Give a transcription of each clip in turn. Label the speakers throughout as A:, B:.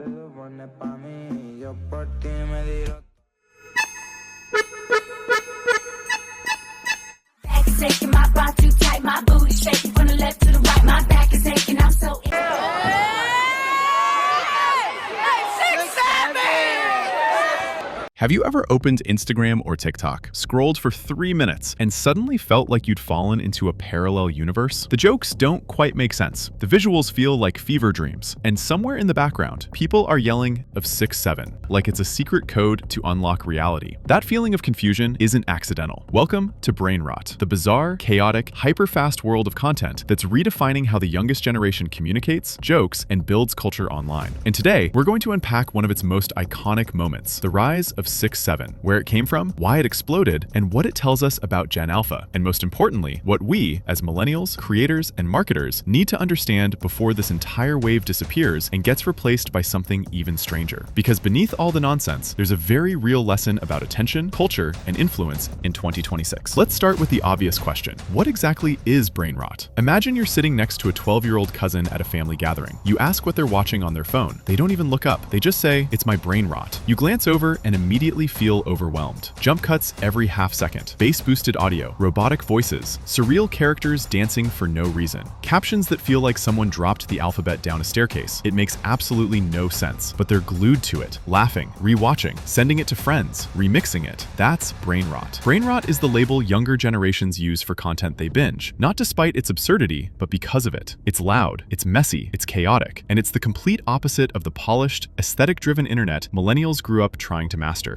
A: Taking my bra too tight, my booty shaking from the left to the right, my back is aching, I'm so
B: Have you ever opened Instagram or TikTok, scrolled for 3 minutes, and suddenly felt like you'd fallen into a parallel universe? The jokes don't quite make sense. The visuals feel like fever dreams. And somewhere in the background, people are yelling of 6-7, like it's a secret code to unlock reality. That feeling of confusion isn't accidental. Welcome to Brainrot, the bizarre, chaotic, hyper-fast world of content that's redefining how the youngest generation communicates, jokes, and builds culture online. And today, we're going to unpack one of its most iconic moments, the rise of 6-7, where it came from, why it exploded, and what it tells us about Gen-Alpha, and most importantly, what we, as millennials, creators, and marketers, need to understand before this entire wave disappears and gets replaced by something even stranger. Because beneath all the nonsense, there's a very real lesson about attention, culture, and influence in 2026. Let's start with the obvious question. What exactly is brain rot? Imagine you're sitting next to a 12-year-old cousin at a family gathering. You ask what they're watching on their phone. They don't even look up. They just say, "It's my brain rot." You glance over and immediately feel overwhelmed. Jump cuts every half second, bass-boosted audio, robotic voices, surreal characters dancing for no reason, captions that feel like someone dropped the alphabet down a staircase. It makes absolutely no sense, but they're glued to it, laughing, rewatching, sending it to friends, remixing it. That's brain rot. Brain rot is the label younger generations use for content they binge, not despite its absurdity, but because of it. It's loud, it's messy, it's chaotic, and it's the complete opposite of the polished, aesthetic-driven internet millennials grew up trying to master.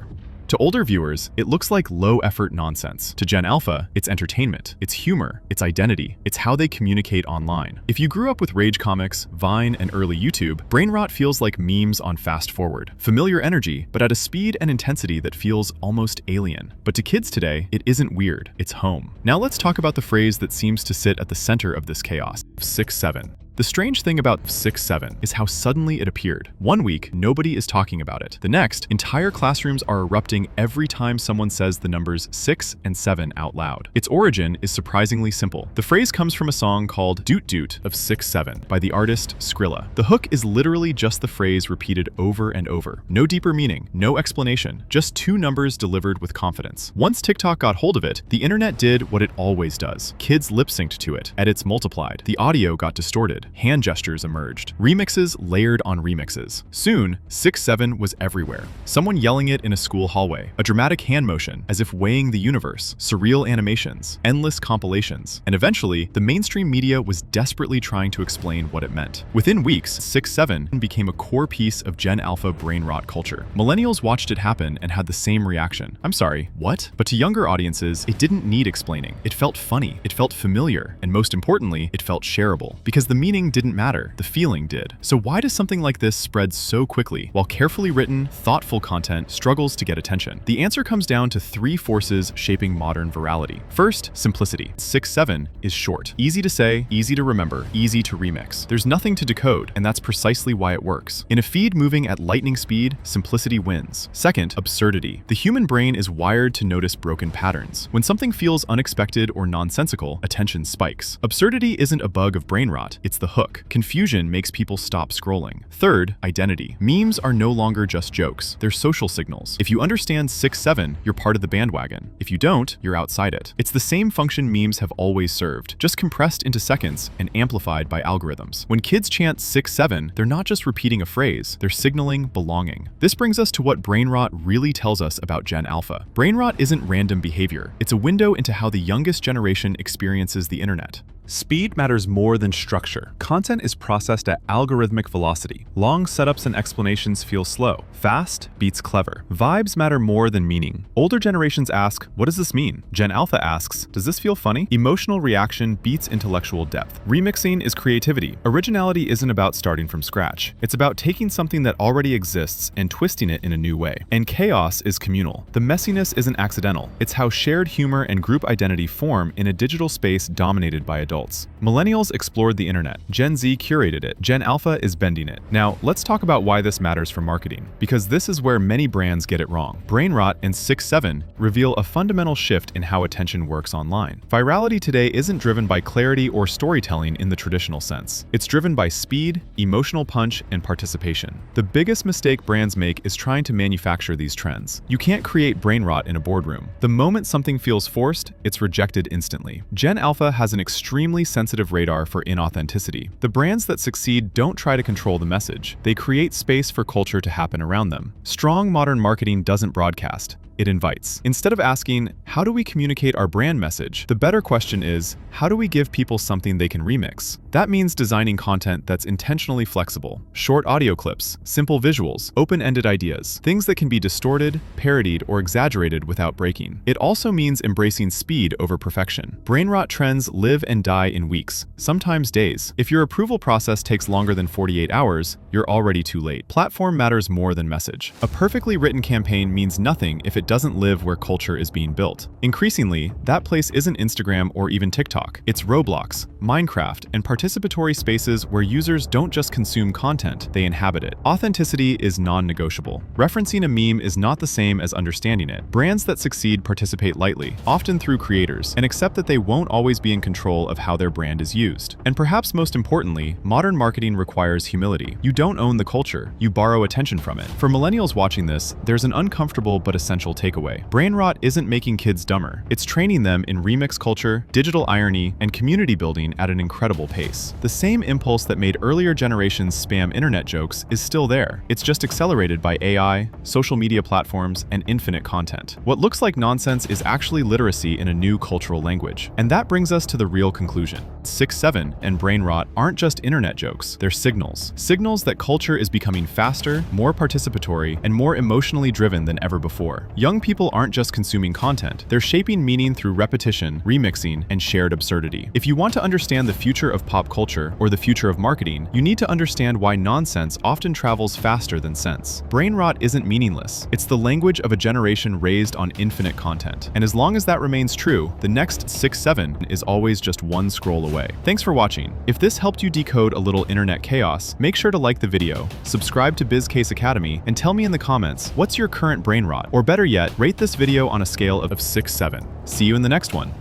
B: To older viewers, it looks like low-effort nonsense. To Gen-Alpha, it's entertainment, it's humor, it's identity, it's how they communicate online. If you grew up with Rage comics, Vine, and early YouTube, brain rot feels like memes on fast forward. Familiar energy, but at a speed and intensity that feels almost alien. But to kids today, it isn't weird, it's home. Now let's talk about the phrase that seems to sit at the center of this chaos, 6-7. The strange thing about 6-7 is how suddenly it appeared. One week, nobody is talking about it. The next, entire classrooms are erupting every time someone says the numbers 6 and 7 out loud. Its origin is surprisingly simple. The phrase comes from a song called Doot Doot of 6-7 by the artist Skrilla. The hook is literally just the phrase repeated over and over. No deeper meaning, no explanation, just two numbers delivered with confidence. Once TikTok got hold of it, the internet did what it always does. Kids lip-synced to it, edits multiplied, the audio got distorted. Hand gestures emerged. Remixes layered on remixes. Soon, 6-7 was everywhere. Someone yelling it in a school hallway. A dramatic hand motion, as if weighing the universe. Surreal animations. Endless compilations. And eventually, the mainstream media was desperately trying to explain what it meant. Within weeks, 6-7 became a core piece of Gen-Alpha brain rot culture. Millennials watched it happen and had the same reaction. I'm sorry, what? But to younger audiences, it didn't need explaining. It felt funny. It felt familiar. And most importantly, it felt shareable. Because the meaning didn't matter, the feeling did. So why does something like this spread so quickly, while carefully written, thoughtful content struggles to get attention? The answer comes down to three forces shaping modern virality. First, simplicity. 6-7 is short. Easy to say, easy to remember, easy to remix. There's nothing to decode, and that's precisely why it works. In a feed moving at lightning speed, simplicity wins. Second, absurdity. The human brain is wired to notice broken patterns. When something feels unexpected or nonsensical, attention spikes. Absurdity isn't a bug of brain rot, it's the hook. Confusion makes people stop scrolling. Third, identity. Memes are no longer just jokes. They're social signals. If you understand 6-7, you're part of the bandwagon. If you don't, you're outside it. It's the same function memes have always served, just compressed into seconds and amplified by algorithms. When kids chant 6-7, they're not just repeating a phrase, they're signaling belonging. This brings us to what brain rot really tells us about Gen-Alpha. Brain rot isn't random behavior. It's a window into how the youngest generation experiences the internet. Speed matters more than structure. Content is processed at algorithmic velocity. Long setups and explanations feel slow. Fast beats clever. Vibes matter more than meaning. Older generations ask, what does this mean? Gen-Alpha asks, does this feel funny? Emotional reaction beats intellectual depth. Remixing is creativity. Originality isn't about starting from scratch. It's about taking something that already exists and twisting it in a new way. And chaos is communal. The messiness isn't accidental. It's how shared humor and group identity form in a digital space dominated by adults. adults. Millennials explored the internet. Gen Z curated it. Gen-Alpha is bending it. Now, let's talk about why this matters for marketing, because this is where many brands get it wrong. Brainrot and 6-7 reveal a fundamental shift in how attention works online. Virality today isn't driven by clarity or storytelling in the traditional sense. It's driven by speed, emotional punch, and participation. The biggest mistake brands make is trying to manufacture these trends. You can't create brain rot in a boardroom. The moment something feels forced, it's rejected instantly. Gen-Alpha has an extremely sensitive radar for inauthenticity. The brands that succeed don't try to control the message. They create space for culture to happen around them. Strong modern marketing doesn't broadcast. It invites. Instead of asking, how do we communicate our brand message? The better question is, how do we give people something they can remix? That means designing content that's intentionally flexible. Short audio clips, simple visuals, open-ended ideas, things that can be distorted, parodied, or exaggerated without breaking. It also means embracing speed over perfection. Brainrot trends live and die in weeks, sometimes days. If your approval process takes longer than 48 hours, you're already too late. Platform matters more than message. A perfectly written campaign means nothing if it doesn't live where culture is being built. Increasingly, that place isn't Instagram or even TikTok. It's Roblox, Minecraft, and participatory spaces where users don't just consume content, they inhabit it. Authenticity is non-negotiable. Referencing a meme is not the same as understanding it. Brands that succeed participate lightly, often through creators, and accept that they won't always be in control of how their brand is used. And perhaps most importantly, modern marketing requires humility. You don't own the culture, you borrow attention from it. For millennials watching this, there's an uncomfortable but essential takeaway. Brainrot isn't making kids dumber. It's training them in remix culture, digital irony, and community building at an incredible pace. The same impulse that made earlier generations spam internet jokes is still there. It's just accelerated by AI, social media platforms, and infinite content. What looks like nonsense is actually literacy in a new cultural language. And that brings us to the real conclusion. 6-7 and Brainrot aren't just internet jokes, they're signals. Signals that culture is becoming faster, more participatory, and more emotionally driven than ever before. Young people aren't just consuming content, they're shaping meaning through repetition, remixing, and shared absurdity. If you want to understand the future of pop culture or the future of marketing, you need to understand why nonsense often travels faster than sense. Brainrot isn't meaningless. It's the language of a generation raised on infinite content. And as long as that remains true, the next 6-7 is always just one scroll away. Thanks for watching. If this helped you decode a little internet chaos, make sure to like the video, subscribe to BizCase Academy, and tell me in the comments, what's your current brainrot? Or better yet, rate this video on a scale of 6-7. See you in the next one.